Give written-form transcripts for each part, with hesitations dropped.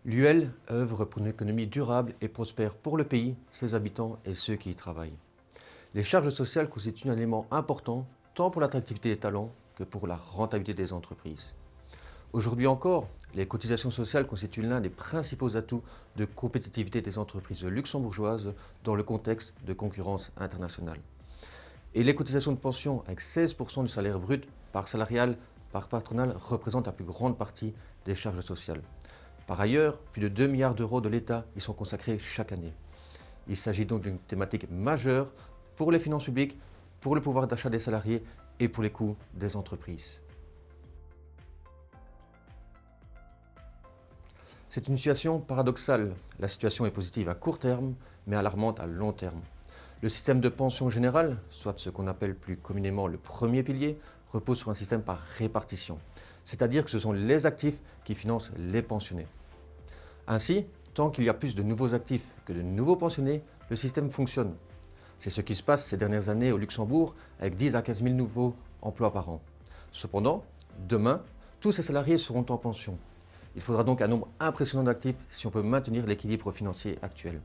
L'UL œuvre pour une économie durable et prospère pour le pays, ses habitants et ceux qui y travaillent. Les charges sociales constituent un élément important tant pour l'attractivité des talents que pour la rentabilité des entreprises. Aujourd'hui encore, les cotisations sociales constituent l'un des principaux atouts de compétitivité des entreprises luxembourgeoises dans le contexte de concurrence internationale. Et les cotisations de pension, avec 16% du salaire brut, par salarial, par patronal, représentent la plus grande partie des charges sociales. Par ailleurs, plus de 2 milliards d'euros de l'État y sont consacrés chaque année. Il s'agit donc d'une thématique majeure pour les finances publiques, pour le pouvoir d'achat des salariés et pour les coûts des entreprises. C'est une situation paradoxale. La situation est positive à court terme, mais alarmante à long terme. Le système de pension générale, soit ce qu'on appelle plus communément le premier pilier, repose sur un système par répartition, c'est-à-dire que ce sont les actifs qui financent les pensionnés. Ainsi, tant qu'il y a plus de nouveaux actifs que de nouveaux pensionnés, le système fonctionne. C'est ce qui se passe ces dernières années au Luxembourg avec 10 à 15 000 nouveaux emplois par an. Cependant, demain, tous ces salariés seront en pension. Il faudra donc un nombre impressionnant d'actifs si on veut maintenir l'équilibre financier actuel.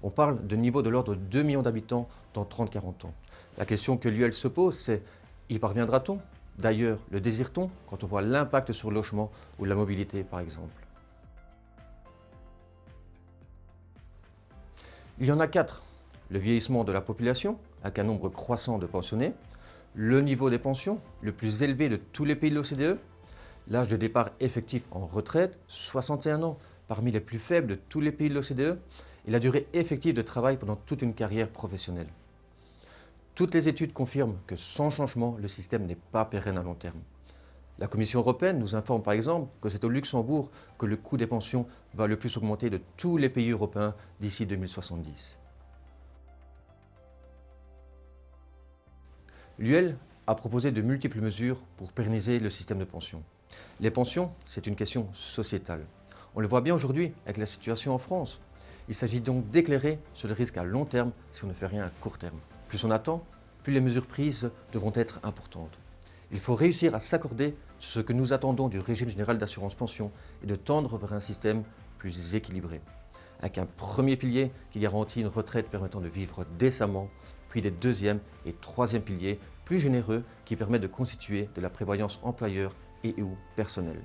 On parle de niveau de l'ordre de 2 millions d'habitants dans 30-40 ans. La question que l'UL se pose, c'est y parviendra-t-on? D'ailleurs, le désire-t-on quand on voit l'impact sur le logement ou la mobilité par exemple? Il y en a 4. Le vieillissement de la population, avec un nombre croissant de pensionnés, le niveau des pensions, le plus élevé de tous les pays de l'OCDE, l'âge de départ effectif en retraite, 61 ans, parmi les plus faibles de tous les pays de l'OCDE, et la durée effective de travail pendant toute une carrière professionnelle. Toutes les études confirment que sans changement, le système n'est pas pérenne à long terme. La Commission européenne nous informe par exemple que c'est au Luxembourg que le coût des pensions va le plus augmenter de tous les pays européens d'ici 2070. L'UL a proposé de multiples mesures pour pérenniser le système de pension. Les pensions, c'est une question sociétale. On le voit bien aujourd'hui avec la situation en France. Il s'agit donc d'éclairer sur le risque à long terme si on ne fait rien à court terme. Plus on attend, plus les mesures prises devront être importantes. Il faut réussir à s'accorder sur ce que nous attendons du régime général d'assurance pension et de tendre vers un système plus équilibré, avec un premier pilier qui garantit une retraite permettant de vivre décemment, puis des deuxième et troisième piliers plus généreux qui permettent de constituer de la prévoyance employeur et ou personnelle.